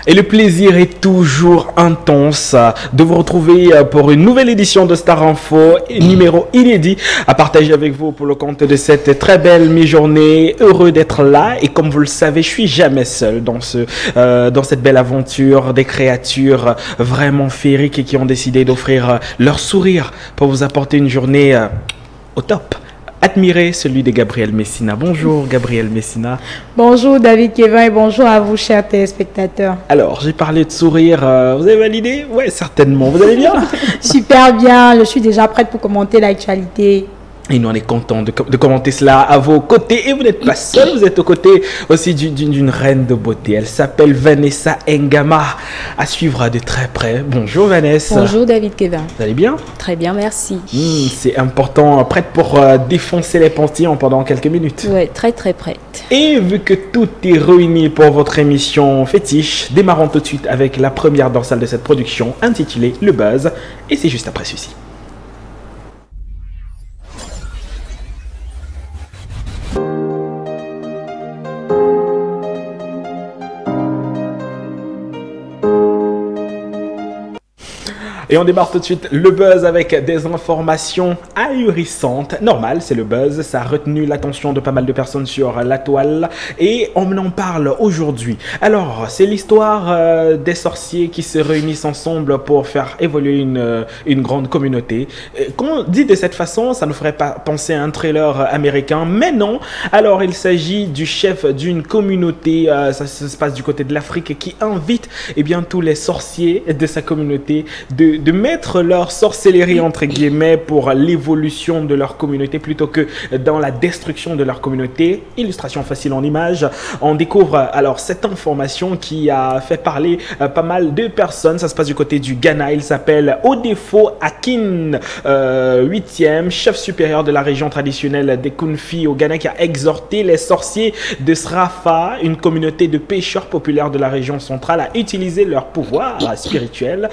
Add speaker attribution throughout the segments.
Speaker 1: Et le plaisir est toujours intense de vous retrouver pour une nouvelle édition de Star Info, numéro inédit à partager avec vous pour le compte de cette très belle mi-journée. Heureux d'être là et comme vous le savez, je suis jamais seul dans cette belle aventure des créatures vraiment féeriques et qui ont décidé d'offrir leur sourire pour vous apporter une journée au top. Admirez celui de Gabriel Messina. Bonjour Gabriel Messina.
Speaker 2: Bonjour David Kevin et bonjour à vous chers téléspectateurs.
Speaker 1: Alors j'ai parlé de sourire, vous avez validé? Oui, certainement. Vous allez bien?
Speaker 2: Super bien, je suis déjà prête pour commenter l'actualité.
Speaker 1: Et nous on est content de commenter cela à vos côtés. Et vous n'êtes pas seul, vous êtes aux côtés aussi d'une reine de beauté. Elle s'appelle Vanessa Ngama, à suivre de très près. Bonjour Vanessa.
Speaker 3: Bonjour David Kevin.
Speaker 1: Vous allez bien?
Speaker 3: Très bien, merci.
Speaker 1: C'est important, prête pour défoncer les pantillons pendant quelques minutes.
Speaker 3: Oui, très prête.
Speaker 1: Et vu que tout est réuni pour votre émission fétiche, démarrons tout de suite avec la première dorsale de cette production intitulée Le Buzz. Et c'est juste après ceci. Et on démarre tout de suite le buzz avec des informations ahurissantes. Normal, c'est le buzz, ça a retenu l'attention de pas mal de personnes sur la toile et on en parle aujourd'hui. Alors, c'est l'histoire des sorciers qui se réunissent ensemble pour faire évoluer une grande communauté. Quand on dit de cette façon, ça nous ferait pas penser à un trailer américain, mais non. Alors, il s'agit du chef d'une communauté, ça se passe du côté de l'Afrique, qui invite tous les sorciers de sa communauté de mettre leur sorcellerie entre guillemets pour l'évolution de leur communauté plutôt que dans la destruction de leur communauté. Illustration facile en images. On découvre alors cette information qui a fait parler pas mal de personnes. Ça se passe du côté du Ghana. Il s'appelle Odefo Akin, 8e chef supérieur de la région traditionnelle des Kunfi au Ghana, qui a exhorté les sorciers de Srafa, une communauté de pêcheurs populaires de la région centrale, à utiliser leur pouvoir spirituel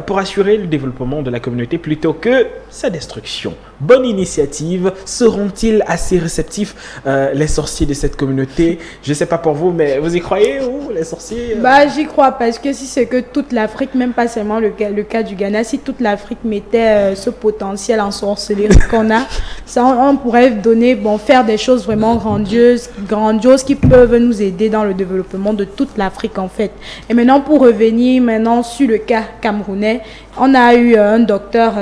Speaker 1: pour assurer le développement de la communauté plutôt que sa destruction. Bonne initiative. Seront-ils assez réceptifs les sorciers de cette communauté? Je ne sais pas pour vous, mais vous y croyez, vous, les sorciers?
Speaker 2: J'y crois parce que si c'est que toute l'Afrique, même pas seulement le cas du Ghana, si toute l'Afrique mettait ce potentiel en sorcellerie qu'on a, ça, on pourrait faire des choses vraiment grandioses qui peuvent nous aider dans le développement de toute l'Afrique en fait. Et maintenant, pour revenir sur le cas camerounais, on a eu un docteur,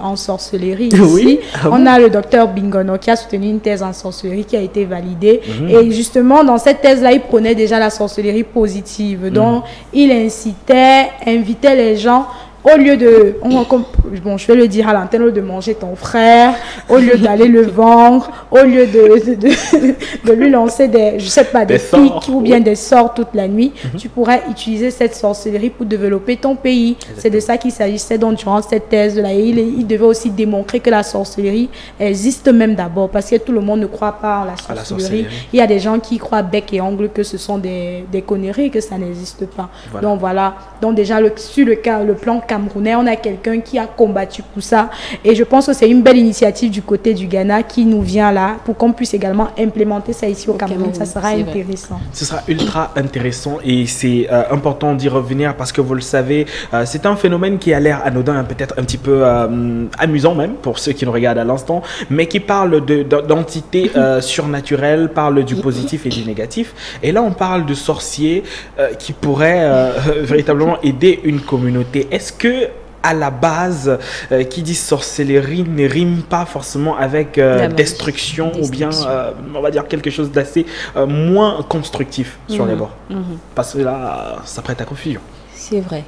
Speaker 2: en sorcellerie ici. Oui. On a le docteur Bingono qui a soutenu une thèse en sorcellerie qui a été validée. Et justement, dans cette thèse-là, il prenait déjà la sorcellerie positive. Donc, il invitait les gens, au lieu de, je vais le dire à l'antenne, au lieu de manger ton frère, au lieu d'aller le vendre, au lieu de lui lancer des pics ou bien des sorts toute la nuit, tu pourrais utiliser cette sorcellerie pour développer ton pays. C'est de ça qu'il s'agissait donc durant cette thèse-là. Il devait aussi démontrer que la sorcellerie existe même d'abord, parce que tout le monde ne croit pas en la sorcellerie. Il y a des gens qui croient bec et ongle que ce sont des conneries, que ça n'existe pas. Voilà. Donc voilà. Donc déjà, sur le plan camerounais, on a quelqu'un qui a combattu pour ça et je pense que c'est une belle initiative du côté du Ghana qui nous vient là pour qu'on puisse également implémenter ça ici au Cameroun. Ça sera intéressant.
Speaker 1: Ce sera ultra intéressant et c'est important d'y revenir parce que vous le savez, c'est un phénomène qui a l'air anodin, peut-être un petit peu amusant même pour ceux qui nous regardent à l'instant, mais qui parle d'entités surnaturelles, parle du positif et du négatif. Et là on parle de sorciers qui pourraient véritablement aider une communauté. Est-ce que à la base, qui dit sorcellerie ne rime pas forcément avec destruction ou bien, on va dire, quelque chose d'assez moins constructif sur les bords? Parce que là, ça prête à confusion.
Speaker 3: C'est vrai.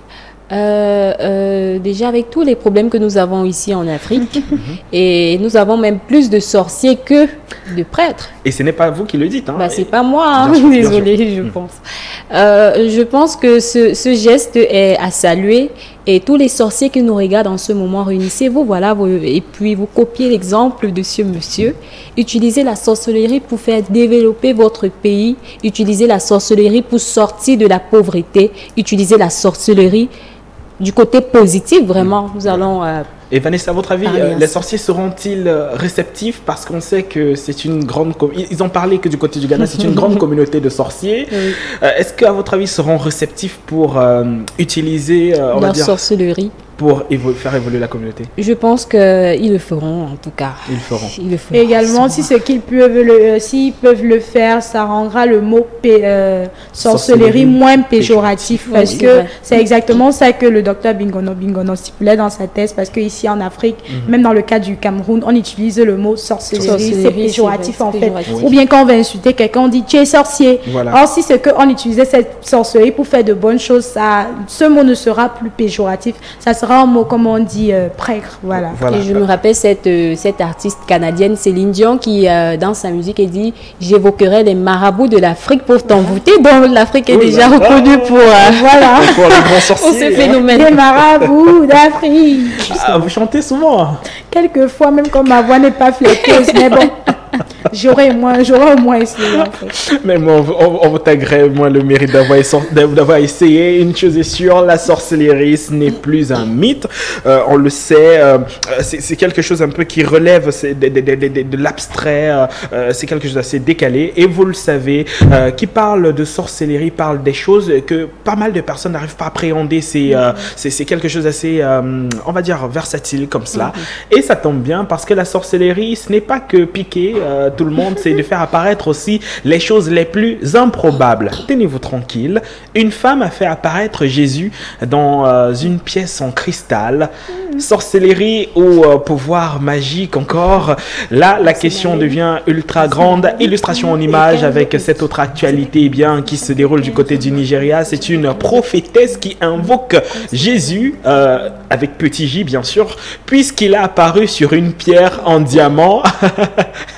Speaker 3: Déjà avec tous les problèmes que nous avons ici en Afrique, et nous avons même plus de sorciers que de prêtres.
Speaker 1: Et ce n'est pas vous qui le dites. Hein.
Speaker 3: C'est pas moi, désolée, je pense. Je pense que ce geste est à saluer et tous les sorciers qui nous regardent en ce moment, réunissez-vous, voilà, et puis vous copiez l'exemple de ce monsieur. Utilisez la sorcellerie pour faire développer votre pays, utilisez la sorcellerie pour sortir de la pauvreté, utilisez la sorcellerie du côté positif, vraiment. Nous allons
Speaker 1: Et Vanessa, à votre avis, les sorciers seront-ils réceptifs? Parce qu'on sait que c'est une grande... Ils ont parlé que du côté du Ghana, c'est une grande communauté de sorciers. Oui. Est-ce qu'à votre avis, ils seront réceptifs pour utiliser
Speaker 3: la sorcellerie
Speaker 1: pour faire évoluer la communauté?
Speaker 3: Je pense qu'ils le feront, en tout cas.
Speaker 1: Ils le feront.
Speaker 2: Et également, si ce qu'ils s'ils peuvent le faire, ça rendra le mot sorcellerie moins péjoratif. Parce que c'est exactement ça que le docteur Bingono stipulait dans sa thèse. Parce qu'ici en Afrique, même dans le cas du Cameroun, on utilise le mot sorcellerie. C'est péjoratif en fait. Ou bien quand on va insulter quelqu'un, on dit tu es sorcier. Voilà. Or, si c'est qu'on utilisait cette sorcellerie pour faire de bonnes choses, ce mot ne sera plus péjoratif. Ça sera un mot, comme on dit, prêtre. Voilà.
Speaker 3: Et je me rappelle cette artiste canadienne, Céline Dion, qui, dans sa musique, elle dit « J'évoquerai les marabouts de l'Afrique pour t'envoûter ». Donc, l'Afrique est déjà reconnue pour, voilà,
Speaker 1: pour les grands sorciers,
Speaker 3: pour ce phénomène.
Speaker 2: Les marabouts d'Afrique.
Speaker 1: Vous chantez souvent?
Speaker 2: Quelquefois, même quand ma voix n'est pas fléteuse, mais bon. J'aurais au moins essayé en fait.
Speaker 1: Mais moi, on vous taguerait moi le mérite d'avoir essayé. Une chose est sûre, la sorcellerie, ce n'est plus un mythe. On le sait, c'est quelque chose un peu qui relève de l'abstrait. C'est quelque chose d'assez décalé. Et vous le savez, qui parle de sorcellerie parle des choses que pas mal de personnes n'arrivent pas à appréhender. C'est quelque chose d'assez, on va dire, versatile comme cela. Et ça tombe bien parce que la sorcellerie, ce n'est pas que piquer tout le monde, c'est de faire apparaître aussi les choses les plus improbables. Tenez-vous tranquille, une femme a fait apparaître Jésus dans une pièce en cristal. Sorcellerie ou pouvoir magique encore. Là, la question devient ultra grande. Illustration en image avec cette autre actualité bien qui se déroule du côté du Nigeria. C'est une prophétesse qui invoque Jésus, avec petit J bien sûr, puisqu'il a apparu sur une pierre en diamant.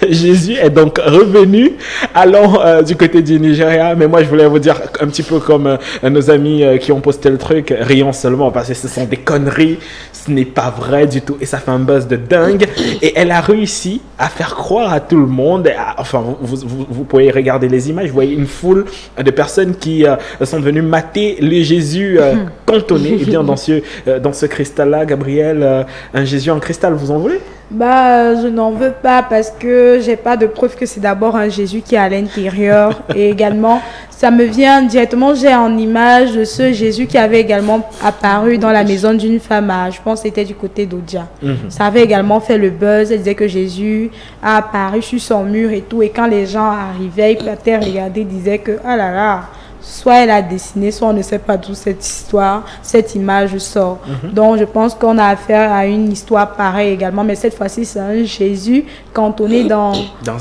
Speaker 1: Jésus est donc revenu. Allons du côté du Nigeria. Mais moi, je voulais vous dire un petit peu comme nos amis qui ont posté le truc, rions seulement parce que ce sont des conneries. Ce n'est pas vrai du tout et ça fait un buzz de dingue. Et elle a réussi à faire croire à tout le monde. Enfin, vous pouvez regarder les images. Vous voyez une foule de personnes qui sont venues mater le Jésus cantonné. Et bien dans ce cristal-là, Gabriel, un Jésus en cristal, vous en voulez?
Speaker 2: Je n'en veux pas parce que j'ai pas de preuve que c'est d'abord un Jésus qui est à l'intérieur. Et également, ça me vient directement, j'ai en image de ce Jésus qui avait également apparu dans la maison d'une femme, je pense que c'était du côté d'Odia. Ça avait également fait le buzz, elle disait que Jésus a apparu sur son mur et tout. Et quand les gens arrivaient, ils partaient regarder, ils disaient que, ah là là, soit elle a dessiné, soit on ne sait pas d'où cette histoire, cette image sort. Donc, je pense qu'on a affaire à une histoire pareille également, mais cette fois-ci, c'est un Jésus cantonné dans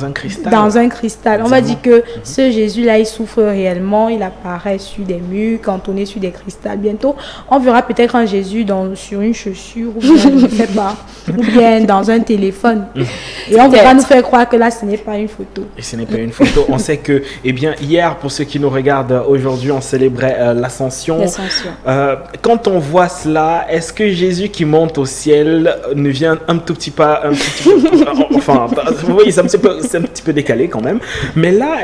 Speaker 2: un cristal. Dans un cristal. On va dire que ce Jésus-là, il souffre réellement, il apparaît sur des murs, cantonné sur des cristals. Bientôt, on verra peut-être un Jésus sur une chaussure, ou bien, je ne sais pas, ou bien dans un téléphone. Et on verra nous faire croire que là, ce n'est pas une photo.
Speaker 1: Et ce n'est pas une photo. On sait que, eh bien, hier, pour ceux qui nous regardent aujourd'hui, on célébrait l'Ascension. Quand on voit cela, est-ce que Jésus qui monte au ciel ne vient un tout petit peu, enfin, vous voyez, c'est un petit peu décalé quand même. Mais là,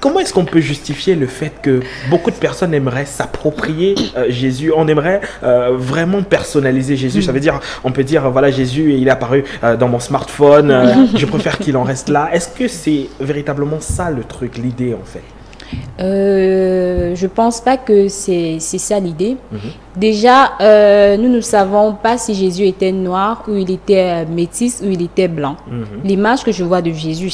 Speaker 1: comment est-ce qu'on peut justifier le fait que beaucoup de personnes aimeraient s'approprier Jésus? On aimerait vraiment personnaliser Jésus. Ça veut dire, on peut dire, voilà, Jésus, il est apparu dans mon smartphone. Je préfère qu'il en reste là. Est-ce que c'est véritablement ça le truc, l'idée en fait?
Speaker 3: Je pense pas que c'est ça l'idée. Déjà, nous ne savons pas si Jésus était noir ou il était métis ou il était blanc. L'image que je vois de Jésus,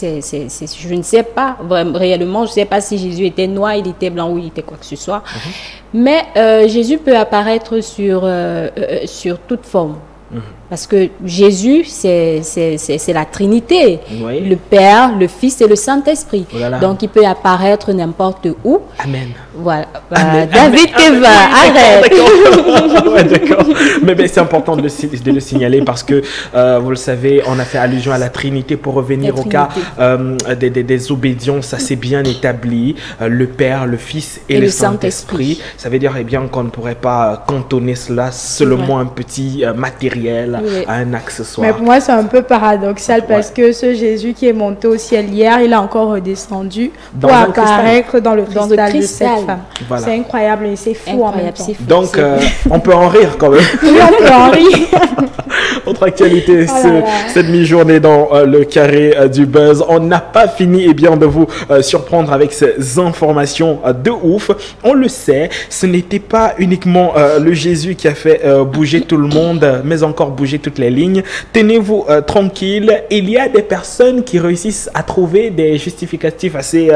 Speaker 3: je ne sais pas vraiment, réellement, je ne sais pas si Jésus était noir, il était blanc ou il était quoi que ce soit. Mais Jésus peut apparaître sur toute forme. Parce que Jésus, c'est la Trinité. Oui. Le Père, le Fils et le Saint-Esprit. Donc, il peut apparaître n'importe où.
Speaker 1: Amen.
Speaker 3: Voilà.
Speaker 1: Amen.
Speaker 3: David Teva, arrête.
Speaker 1: D'accord. Mais c'est important de le signaler parce que, vous le savez, on a fait allusion à la Trinité pour revenir au cas des obédiences assez bien établies. Le Père, le Fils et le Saint-Esprit. Ça veut dire eh bien qu'on ne pourrait pas cantonner cela seulement un petit matériel. à un accessoire.
Speaker 2: Mais pour moi, c'est un peu paradoxal parce que ce Jésus qui est monté au ciel hier, il a encore redescendu pour apparaître dans le cristal de cette femme. Voilà. C'est incroyable et c'est fou en même temps.
Speaker 1: Donc, on peut en rire quand même.
Speaker 2: Oui, on peut en rire.
Speaker 1: Autre actualité, cette mi-journée dans le carré du buzz. On n'a pas fini de vous surprendre avec ces informations de ouf. On le sait, ce n'était pas uniquement le Jésus qui a fait bouger tout le monde, mais encore bouger toutes les lignes. Tenez-vous tranquille, il y a des personnes qui réussissent à trouver des justificatifs assez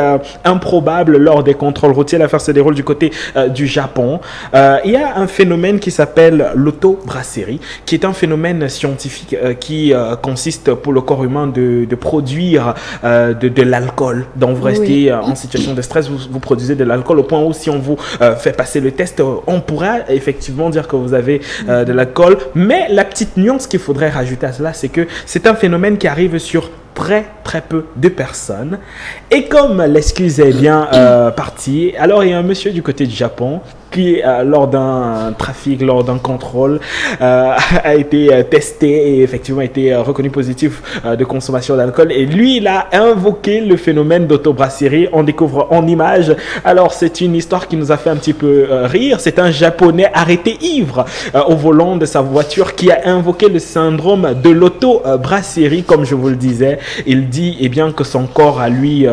Speaker 1: improbables lors des contrôles routiers. L'affaire se déroule du côté du Japon. Il y a un phénomène qui s'appelle l'autobrasserie, qui est un phénomène scientifique qui consiste pour le corps humain de produire de l'alcool. Donc vous restez en situation de stress, vous produisez de l'alcool au point où si on vous fait passer le test, on pourra effectivement dire que vous avez de l'alcool. Mais la petite nuance qu'il faudrait rajouter à cela, c'est que c'est un phénomène qui arrive sur très peu de personnes. Et comme l'excuse est bien partie, alors il y a un monsieur du côté du Japon qui, lors d'un trafic, lors d'un contrôle, a été testé et effectivement a été reconnu positif de consommation d'alcool. Et lui, il a invoqué le phénomène d'autobrasserie. On découvre en image. Alors, c'est une histoire qui nous a fait un petit peu rire. C'est un Japonais arrêté ivre au volant de sa voiture qui a invoqué le syndrome de l'autobrasserie, comme je vous le disais. Il dit que son corps à lui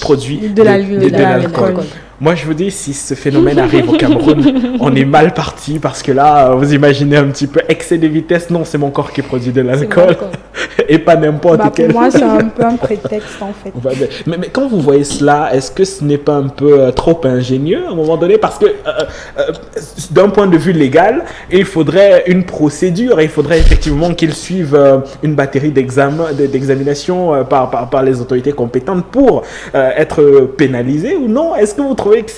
Speaker 1: produit de l'alcool. Moi, je vous dis, si ce phénomène arrive au Cameroun, on est mal parti parce que là, vous imaginez un petit peu excès de vitesse. Non, c'est mon corps qui produit de l'alcool et pas n'importe quel.
Speaker 2: Pour moi, c'est un peu un prétexte en fait.
Speaker 1: Mais quand vous voyez cela, est-ce que ce n'est pas un peu trop ingénieux à un moment donné? Parce que d'un point de vue légal, il faudrait une procédure. Il faudrait effectivement qu'ils suivent une batterie d'examination par les autorités compétentes pour être pénalisés ou non? Est-ce que vous trouvez que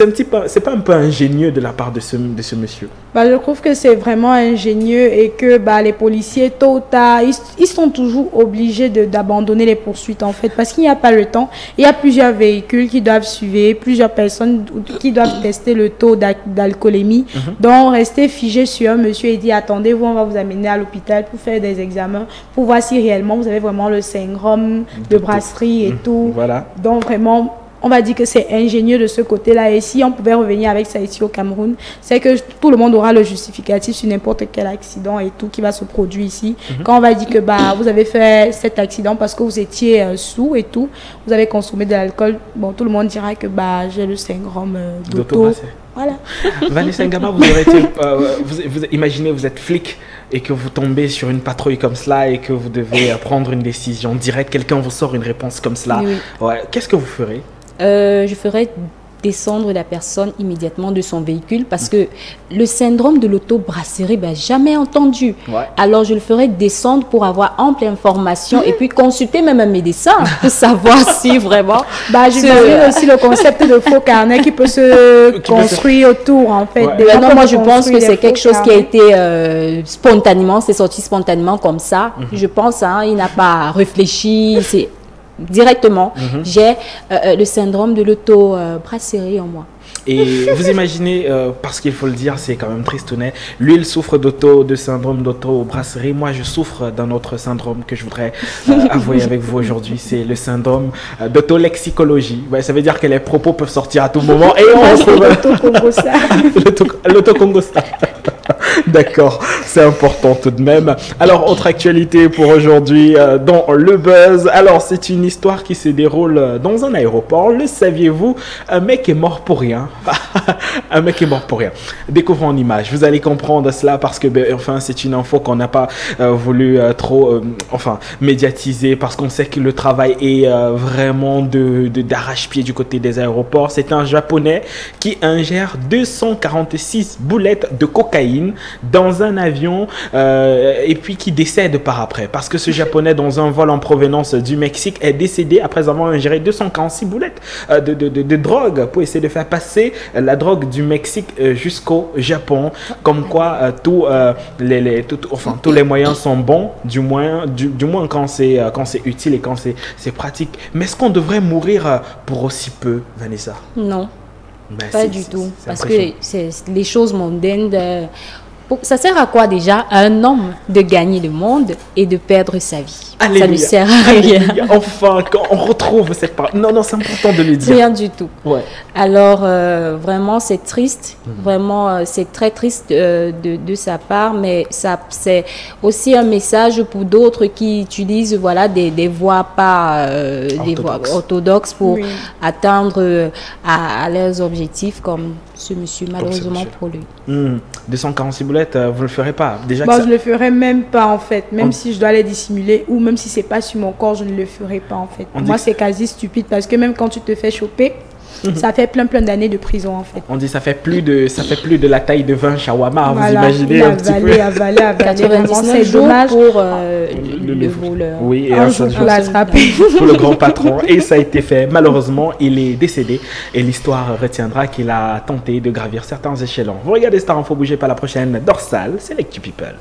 Speaker 1: c'est pas un peu ingénieux de la part de ce monsieur?
Speaker 2: Je trouve que c'est vraiment ingénieux et que les policiers, tôt ou tard, ils sont toujours obligés d'abandonner les poursuites en fait parce qu'il n'y a pas le temps. Il y a plusieurs véhicules qui doivent suivre, plusieurs personnes qui doivent tester le taux d'alcoolémie. Donc, rester figé sur un monsieur et dire attendez-vous, on va vous amener à l'hôpital pour faire des examens, pour voir si réellement vous avez vraiment le syndrome de brasserie et tout. Voilà. Donc, vraiment, on va dire que c'est ingénieux de ce côté-là. Et si on pouvait revenir avec ça ici au Cameroun, c'est que tout le monde aura le justificatif sur n'importe quel accident et tout qui va se produire ici. Quand on va dire que vous avez fait cet accident parce que vous étiez sous et tout, vous avez consommé de l'alcool, tout le monde dira que j'ai le syndrome d'auto. Voilà.
Speaker 1: Vanessa Ngama, vous aurez été, vous imaginez, vous êtes flic et que vous tombez sur une patrouille comme cela et que vous devez prendre une décision directe, quelqu'un vous sort une réponse comme cela. Qu'est-ce que vous ferez?
Speaker 3: Je ferais descendre la personne immédiatement de son véhicule parce que le syndrome de l'autobrasserie, jamais entendu. Alors, je le ferais descendre pour avoir ample information et puis consulter même un médecin pour savoir si vraiment...
Speaker 2: J'imagine aussi le concept de faux carnet qui peut se construire autour, en fait.
Speaker 3: Non, moi, je pense que c'est quelque chose qui a été spontanément, c'est sorti spontanément comme ça. Je pense, il n'a pas réfléchi, c'est... Directement, j'ai le syndrome de l'auto-brasserie en moi.
Speaker 1: Et vous imaginez, parce qu'il faut le dire, c'est quand même tristounet, lui il souffre de syndrome d'auto-brasserie, moi je souffre d'un autre syndrome que je voudrais avouer avec vous aujourd'hui, c'est le syndrome d'autolexicologie. Ça veut dire que les propos peuvent sortir à tout moment et on retrouve l'autocongosta. D'accord, c'est important tout de même. Alors, autre actualité pour aujourd'hui dans le buzz. Alors, c'est une histoire qui se déroule dans un aéroport. Le saviez-vous? Un mec est mort pour rien. Un mec est mort pour rien. Découvrons en image. Vous allez comprendre cela parce que, c'est une info qu'on n'a pas voulu trop, médiatiser parce qu'on sait que le travail est vraiment d'arrache-pied du côté des aéroports. C'est un Japonais qui ingère 246 boulettes de cocaïne dans un avion et puis qui décède par après parce que ce Japonais dans un vol en provenance du Mexique est décédé après avoir ingéré 246 boulettes de drogue pour essayer de faire passer la drogue du Mexique jusqu'au Japon. Comme quoi tous les moyens sont bons, du moins quand c'est utile et quand c'est pratique. Mais est-ce qu'on devrait mourir pour aussi peu, Vanessa?
Speaker 3: Non, pas du tout. Parce que les choses mondaines Ça sert à quoi déjà à un homme de gagner le monde et de perdre sa vie?
Speaker 1: Alléluia.
Speaker 3: Ça ne sert à rien.
Speaker 1: Alléluia. Enfin, quand on retrouve cette part. Non, non, c'est important de le dire.
Speaker 3: Rien du tout.
Speaker 1: Ouais.
Speaker 3: Alors, vraiment, c'est triste. Vraiment, c'est très triste de sa part, mais c'est aussi un message pour d'autres qui utilisent voilà, des voies pas des voies orthodoxes pour atteindre à leurs objectifs, comme ce monsieur, malheureusement pour lui.
Speaker 1: 246 boulettes, vous le ferez pas. Déjà
Speaker 2: bon, je le ferai même pas en fait, même si je dois les dissimuler ou même si c'est pas sur mon corps, je ne le ferai pas en fait. Moi, c'est quasi stupide parce que même quand tu te fais choper, ça fait plein d'années de prison en fait.
Speaker 1: On dit ça fait plus de la taille de 20 shawarma,
Speaker 2: voilà,
Speaker 1: vous imaginez un petit peu.
Speaker 2: Avalé,
Speaker 3: 99 jours pour le voleur.
Speaker 1: Oui, et
Speaker 2: un jour pour l'attraper.
Speaker 1: Pour le grand patron. Et ça a été fait. Malheureusement, il est décédé. Et l'histoire retiendra qu'il a tenté de gravir certains échelons. Vous regardez Star Info, bougez pas, la prochaine dorsale, c'est Lectu People.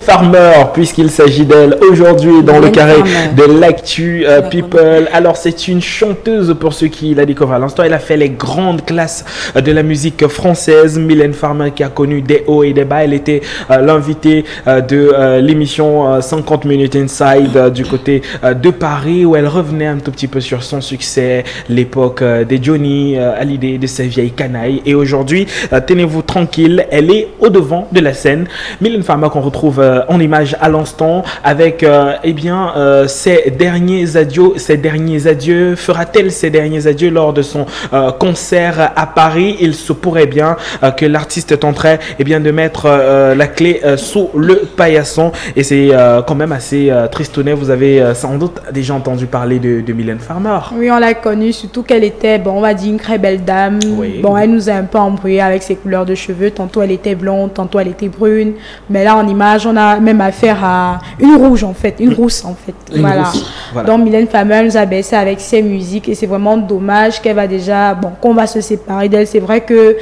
Speaker 1: Farmer, puisqu'il s'agit d'elle aujourd'hui dans le carré de l'actu People. Alors c'est une chanteuse pour ceux qui la découvrent à l'instant. Elle a fait les grandes classes de la musique française. Mylène Farmer qui a connu des hauts et des bas. Elle était l'invitée de l'émission 50 Minutes Inside du côté de Paris, où elle revenait un tout petit peu sur son succès, l'époque des Johnny Hallyday, de ses vieilles canailles. Et aujourd'hui, tenez-vous tranquille, elle est au devant de la scène. Mylène Farmer qu'on retrouve en image à l'instant avec ses derniers adieux. Fera-t-elle ses derniers adieux lors de son concert à Paris? Il se pourrait bien que l'artiste tenterait de mettre la clé sous le paillasson, et c'est quand même assez tristounet. Vous avez sans doute déjà entendu parler de Mylène Farmer.
Speaker 2: Oui, on l'a connue, surtout qu'elle était, on va dire, une très belle dame.
Speaker 1: Oui.
Speaker 2: Bon, elle nous a un peu embrouillé avec ses couleurs de cheveux. Tantôt elle était blonde, tantôt elle était brune, mais là en image on a même affaire à une rouge en fait, une rousse en fait. Voilà. Donc Mylène Farmer nous a baissé avec ses musiques et c'est vraiment dommage qu'elle va déjà, qu'on va se séparer d'elle. C'est vrai que,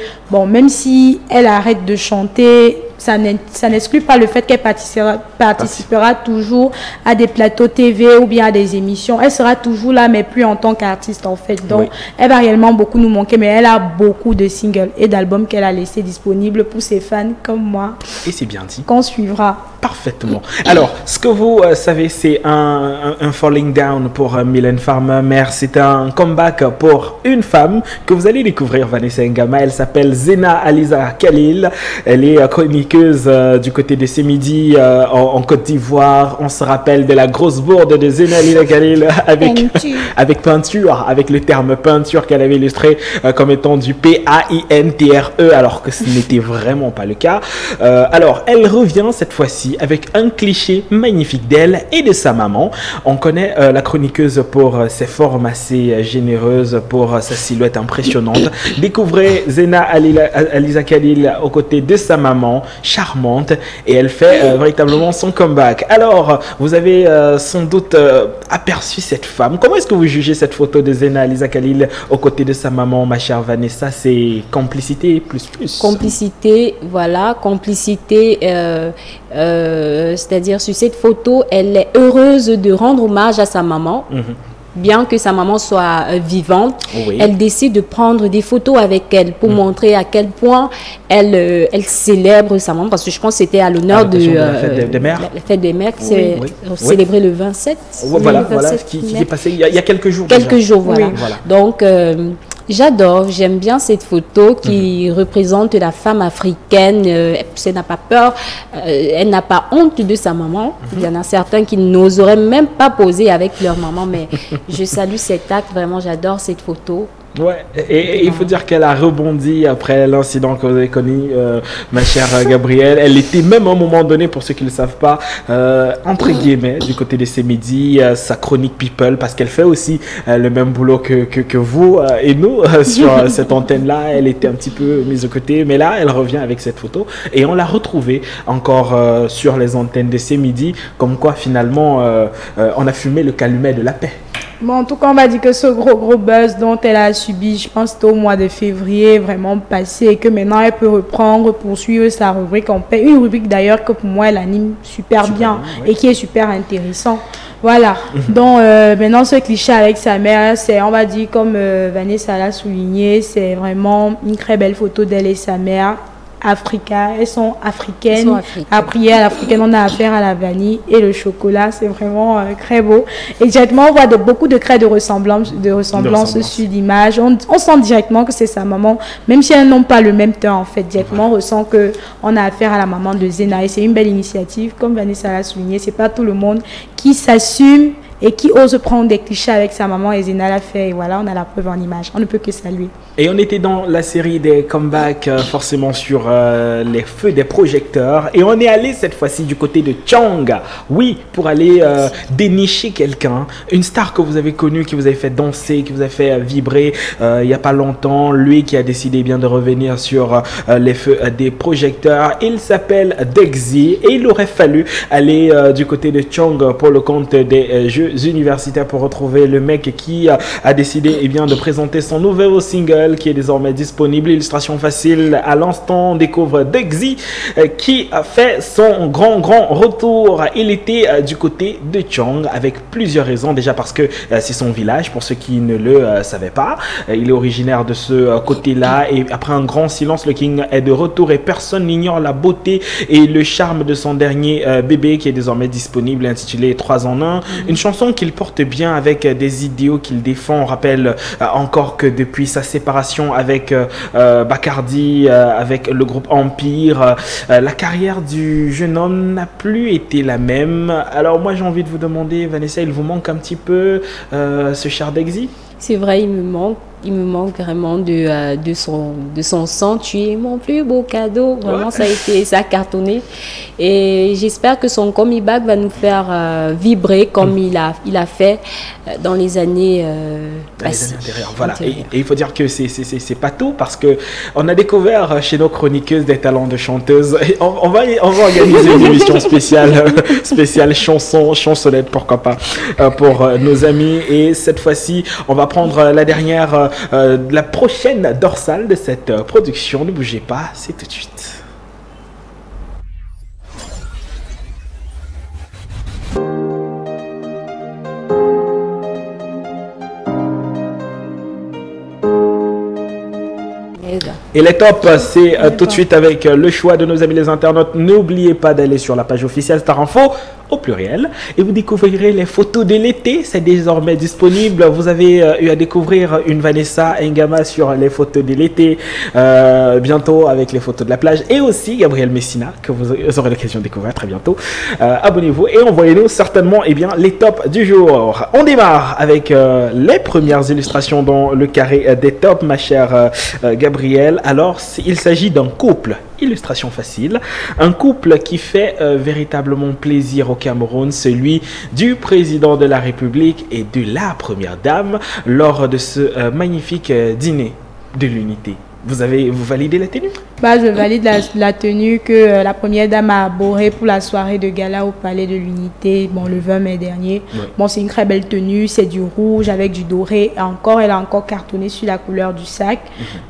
Speaker 2: même si elle arrête de chanter, ça n'exclut pas le fait qu'elle participera toujours à des plateaux TV ou bien à des émissions. Elle sera toujours là, mais plus en tant qu'artiste en fait. Donc, elle va réellement beaucoup nous manquer, mais elle a beaucoup de singles et d'albums qu'elle a laissés disponibles pour ses fans comme moi.
Speaker 1: Et c'est bien dit.
Speaker 2: Qu'on suivra.
Speaker 1: Parfaitement. Alors, ce que vous savez, c'est un falling down pour Mylène Farmer, mais c'est un comeback pour une femme que vous allez découvrir, Vanessa Ngama. Elle s'appelle Zena Aliza Khalil. Elle est chroniqueuse du côté de ces midis en Côte d'Ivoire. On se rappelle de la grosse bourde de Zena Aliza Khalil avec peinture, avec le terme peinture qu'elle avait illustré comme étant du P-A-I-N-T-R-E, alors que ce n'était vraiment pas le cas. Alors, elle revient cette fois-ci avec un cliché magnifique d'elle et de sa maman. On connaît la chroniqueuse pour ses formes assez généreuses, pour sa silhouette impressionnante. Découvrez Zena Aliza Khalil aux côtés de sa maman, charmante, et elle fait véritablement son comeback. Alors, vous avez sans doute aperçu cette femme. Comment est-ce que vous jugez cette photo de Zena Aliza Khalil aux côtés de sa maman, ma chère Vanessa? C'est complicité plus.
Speaker 3: Complicité, voilà, complicité. C'est-à-dire sur cette photo, elle est heureuse de rendre hommage à sa maman. Bien que sa maman soit vivante, elle décide de prendre des photos avec elle pour montrer à quel point elle célèbre sa maman, parce que je pense que c'était à l'honneur de
Speaker 1: la fête des mères.
Speaker 3: La fête des mères qui s'est célébrée le 27.
Speaker 1: Voilà, qui est passé il y a quelques jours.
Speaker 3: Quelques jours, voilà. Donc, j'adore, j'aime bien cette photo qui représente la femme africaine. Elle n'a pas peur, elle n'a pas honte de sa maman. Il y en a certains qui n'oseraient même pas poser avec leur maman, mais je salue cet acte, vraiment j'adore cette photo.
Speaker 1: Ouais, et il faut dire qu'elle a rebondi après l'incident que vous avez connu, ma chère Gabrielle. Elle était même à un moment donné, pour ceux qui ne le savent pas, entre guillemets, du côté de ces midis, sa chronique People, parce qu'elle fait aussi le même boulot que vous et nous sur cette antenne-là. Elle était un petit peu mise de côté, mais là, elle revient avec cette photo et on l'a retrouvée encore sur les antennes de ces midis, comme quoi finalement, on a fumé le calumet de la paix.
Speaker 2: Bon, en tout cas, on va dire que ce gros buzz dont elle a subi, je pense, c'était au mois de février, vraiment passé, et que maintenant elle peut reprendre, poursuivre sa rubrique en paix. Une rubrique d'ailleurs que pour moi, elle anime super bien
Speaker 1: oui.
Speaker 2: et qui est super intéressant. Voilà. Donc, maintenant, ce cliché avec sa mère, c'est, on va dire, comme Vanessa l'a souligné, c'est vraiment une très belle photo d'elle et sa mère. Africa, elles sont africaines. Après, à l'africaine, on a affaire à la vanille et le chocolat, c'est vraiment très beau. Et directement, on voit beaucoup de traits de ressemblance sur l'image. On sent directement que c'est sa maman, même si elles n'ont pas le même teint, en fait. Directement, on ressent qu'on a affaire à la maman de Zena. Et c'est une belle initiative, comme Vanessa l'a souligné. C'est pas tout le monde qui s'assume et qui ose prendre des clichés avec sa maman, et Zena l'a fait, et voilà, on a la preuve en image. On ne peut que saluer.
Speaker 1: Et on était dans la série des comebacks, forcément sur les feux des projecteurs, et on est allé cette fois-ci du côté de Chang, oui, pour aller dénicher quelqu'un, une star que vous avez connue, qui vous avez fait danser, qui vous a fait vibrer il n'y a pas longtemps, lui qui a décidé bien de revenir sur les feux des projecteurs. Il s'appelle Dexy, et il aurait fallu aller du côté de Chang pour le compte des Jeux universitaires pour retrouver le mec qui a décidé bien de présenter son nouveau single qui est désormais disponible. Illustration facile à l'instant, on découvre Dexy qui a fait son grand retour. Il était du côté de Chang avec plusieurs raisons. Déjà parce que c'est son village, pour ceux qui ne le savaient pas. Il est originaire de ce côté-là, et après un grand silence, le King est de retour et personne n'ignore la beauté et le charme de son dernier bébé qui est désormais disponible, intitulé 3 en 1. Une chanson qu'il porte bien avec des idéaux qu'il défend. On rappelle encore que depuis sa séparation avec Bacardi, avec le groupe Empire, la carrière du jeune homme n'a plus été la même. Alors moi j'ai envie de vous demander, Vanessa, il vous manque un petit peu ce cher Dexy?
Speaker 3: C'est vrai, il me manque vraiment de son sang. Tu es mon plus beau cadeau. Vraiment, ça a cartonné. Et j'espère que son comeback va nous faire vibrer comme il a fait dans les années
Speaker 1: antérieures. Voilà. Et il faut dire que c'est pas tout, parce que on a découvert chez nos chroniqueuses des talents de chanteuses. Et on va organiser une émission spéciale chansonnette, pourquoi pas, pour nos amis. Et cette fois-ci, on va prendre la prochaine dorsale de cette production. Ne bougez pas, c'est tout de suite. Et les tops, c'est tout de suite avec le choix de nos amis les internautes. N'oubliez pas d'aller sur la page officielle Star Info, au pluriel, et vous découvrirez les photos de l'été. C'est désormais disponible. Vous avez eu à découvrir une Vanessa Ngama sur les photos de l'été, bientôt avec les photos de la plage, et aussi Gabriel Messina, que vous aurez l'occasion de découvrir très bientôt. Abonnez-vous et envoyez-nous certainement les tops du jour. On démarre avec les premières illustrations dans le carré des tops, ma chère Gabrielle. Alors, il s'agit d'un couple. Illustration facile, un couple qui fait véritablement plaisir au Cameroun, celui du président de la République et de la première dame lors de ce magnifique dîner de l'unité. Vous validez la tenue?
Speaker 2: Je valide la tenue que la première dame a abordée pour la soirée de gala au Palais de l'Unité, le 20 mai dernier. Oui. C'est une très belle tenue, c'est du rouge avec du doré. Et encore, elle a encore cartonné sur la couleur du sac.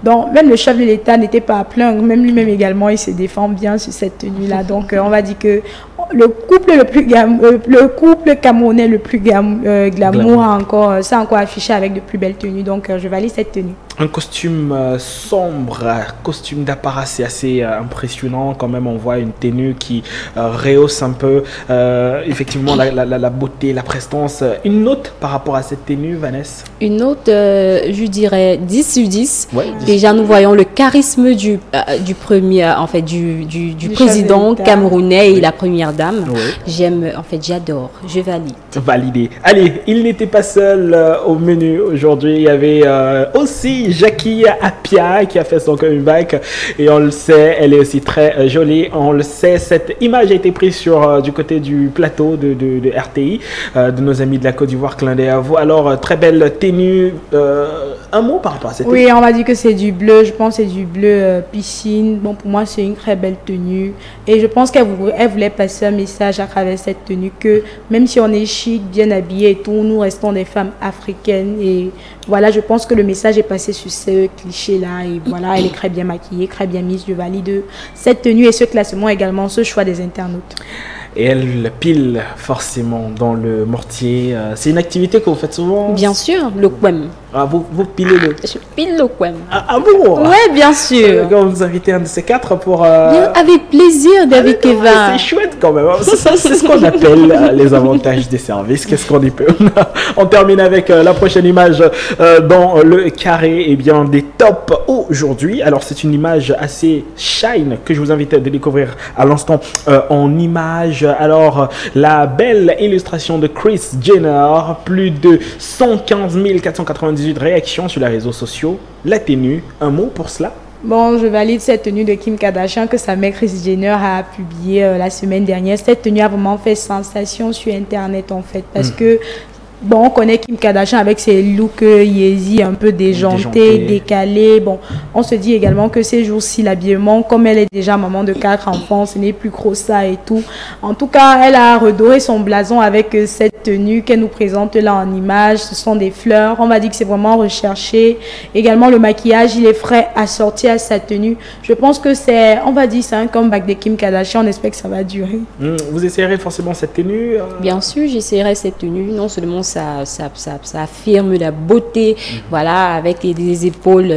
Speaker 2: Donc, même le chef de l'État n'était pas à plaindre. Même lui-même également, il se défend bien sur cette tenue-là. Donc, on va dire que le couple camerounais le plus glamour c'est encore affiché avec de plus belles tenues. Donc, je valide cette tenue.
Speaker 1: Un costume sombre, costume d'apparat, c'est assez impressionnant quand même. On voit une tenue qui rehausse un peu effectivement la beauté, la prestance. Une note par rapport à cette tenue, Vanessa?
Speaker 3: Une note, je dirais 10 sur 10.
Speaker 1: Ouais, 10.
Speaker 3: Déjà, nous voyons le charisme du premier, en fait, du président camerounais et la première dame. Ouais. J'adore, je valide.
Speaker 1: Validé. Allez, il n'était pas seul au menu aujourd'hui. Il y avait aussi Jackie Appiah qui a fait son comeback, et on le sait, elle est aussi très jolie. On le sait, cette image a été prise du côté du plateau de RTI, de nos amis de la Côte d'Ivoire. Clin d'œil à vous. Alors, très belle tenue Un mot par rapport à cette tenue?
Speaker 2: Oui, on m'a dit que c'est du bleu. Je pense que c'est du bleu piscine. Bon, pour moi, c'est une très belle tenue. Et je pense qu'elle voulait passer un message à travers cette tenue que même si on est chic, bien habillé et tout, nous restons des femmes africaines. Et voilà, je pense que le message est passé sur ce cliché-là. Et voilà, elle est très bien maquillée, très bien mise. Je valide cette tenue et ce classement également, ce choix des internautes.
Speaker 1: Et elle pile forcément dans le mortier. C'est une activité que vous faites souvent?
Speaker 3: Bien sûr, le quem.
Speaker 1: Ah, vous pilez le...
Speaker 3: Je pile le quem.
Speaker 1: Ah bon?
Speaker 3: Ouais, bien sûr.
Speaker 1: Quand vous invitez un de ces quatre pour...
Speaker 3: Bien, avec plaisir, David Kevin.
Speaker 1: C'est chouette quand même. C'est ce qu'on appelle les avantages des services. Qu'est-ce qu'on y peut? On termine avec la prochaine image dans le carré bien, des tops aujourd'hui. Alors, c'est une image assez shine que je vous invite à découvrir à l'instant en image. Alors, la belle illustration de Kris Jenner, plus de 115 498 réactions sur les réseaux sociaux. La tenue, un mot pour cela?
Speaker 2: Bon, je valide cette tenue de Kim Kardashian que sa mère Kris Jenner a publiée la semaine dernière. Cette tenue a vraiment fait sensation sur Internet en fait parce que bon, on connaît Kim Kardashian avec ses looks Yeezy un peu déjantés, décalés. Bon, on se dit également que ces jours-ci, l'habillement, comme elle est déjà maman de 4 enfants, ce n'est plus gros ça et tout. En tout cas, elle a redoré son blason avec cette tenue qu'elle nous présente là en image. Ce sont des fleurs. On va dire que c'est vraiment recherché. Également, le maquillage, il est frais assorti à sa tenue. Je pense que c'est, on va dire, c'est un comeback de Kim Kardashian. On espère que ça va durer.
Speaker 1: Vous essayerez forcément cette tenue?
Speaker 3: Bien sûr, j'essaierai cette tenue. Non seulement ça affirme la beauté, voilà, avec des épaules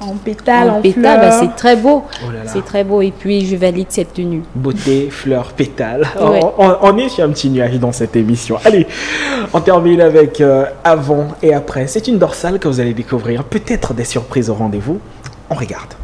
Speaker 2: en pétales, en
Speaker 3: pétales,
Speaker 2: fleurs.
Speaker 3: bah, c'est très beau.
Speaker 1: Oh là là.
Speaker 3: C'est très beau. Et puis, je valide cette tenue.
Speaker 1: Beauté, fleurs, pétales.
Speaker 3: Ouais.
Speaker 1: On est sur un petit nuage dans cette émission. Allez, on termine avec avant et après. C'est une dorsale que vous allez découvrir. Peut-être des surprises au rendez-vous. On regarde.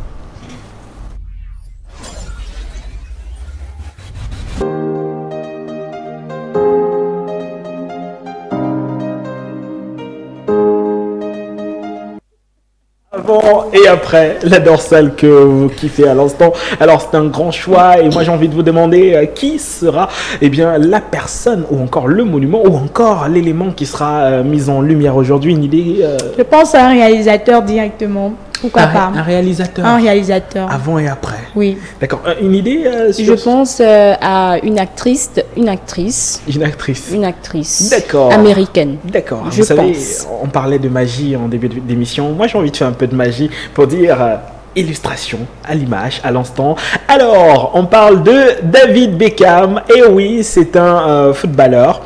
Speaker 1: Avant et après, la dorsale que vous kiffez à l'instant. Alors c'est un grand choix et moi j'ai envie de vous demander qui sera bien la personne ou encore le monument ou encore l'élément qui sera mis en lumière aujourd'hui. Une idée
Speaker 2: Je pense à un réalisateur directement. Pourquoi pas?
Speaker 1: Un réalisateur.
Speaker 2: Un réalisateur.
Speaker 1: Avant et après.
Speaker 2: Oui.
Speaker 1: D'accord. Une idée
Speaker 3: Je pense à une actrice.
Speaker 1: Une actrice.
Speaker 3: D'accord. Américaine.
Speaker 1: D'accord.
Speaker 3: Vous
Speaker 1: savez,
Speaker 3: pense.
Speaker 1: on parlait de magie en début d'émission. Moi, j'ai envie de faire un peu de magie pour dire illustration à l'image, à l'instant. Alors, on parle de David Beckham. Et oui, c'est un footballeur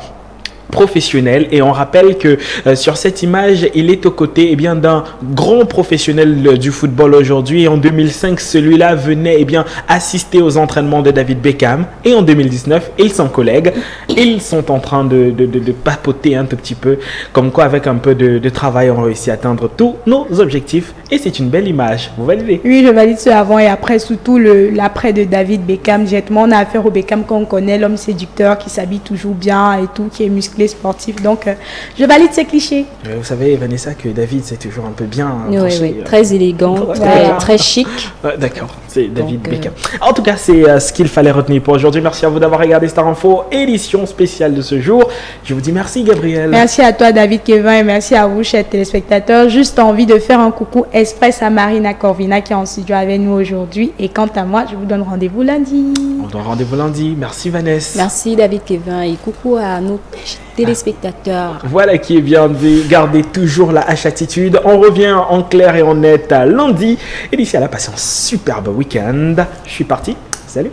Speaker 1: professionnel et on rappelle que sur cette image il est aux côtés d'un grand professionnel du football aujourd'hui et en 2005 celui-là venait assister aux entraînements de David Beckham et en 2019 ils sont collègues, ils sont en train de papoter un tout petit peu comme quoi avec un peu de travail on réussit à atteindre tous nos objectifs et c'est une belle image, vous validez?
Speaker 2: Oui, je valide ce avant et après, surtout l'après de David Beckham. Directement, on a affaire au Beckham qu'on connaît, l'homme séducteur qui s'habille toujours bien et tout, qui est musclé, sportif. Donc, je valide ces clichés.
Speaker 1: Vous savez, Vanessa, que David, c'est toujours un peu bien.
Speaker 3: Oui, très élégant, très chic.
Speaker 1: D'accord, c'est David Beckham. En tout cas, c'est ce qu'il fallait retenir pour aujourd'hui. Merci à vous d'avoir regardé Star Info, édition spéciale de ce jour. Je vous dis merci, Gabriel.
Speaker 2: Merci à toi, David Kevin, et merci à vous, chers téléspectateurs. Juste envie de faire un coucou express à Marina Corvina qui est en studio avec nous aujourd'hui. Et quant à moi, je vous donne rendez-vous lundi.
Speaker 1: On donne rendez-vous lundi. Merci, Vanessa.
Speaker 3: Merci, David Kevin, et coucou à nos téléspectateurs.
Speaker 1: Voilà qui est bien dit. Gardez toujours la H-attitude. On revient en clair et en net à lundi. Et d'ici là, passez un superbe week-end. Je suis parti. Salut.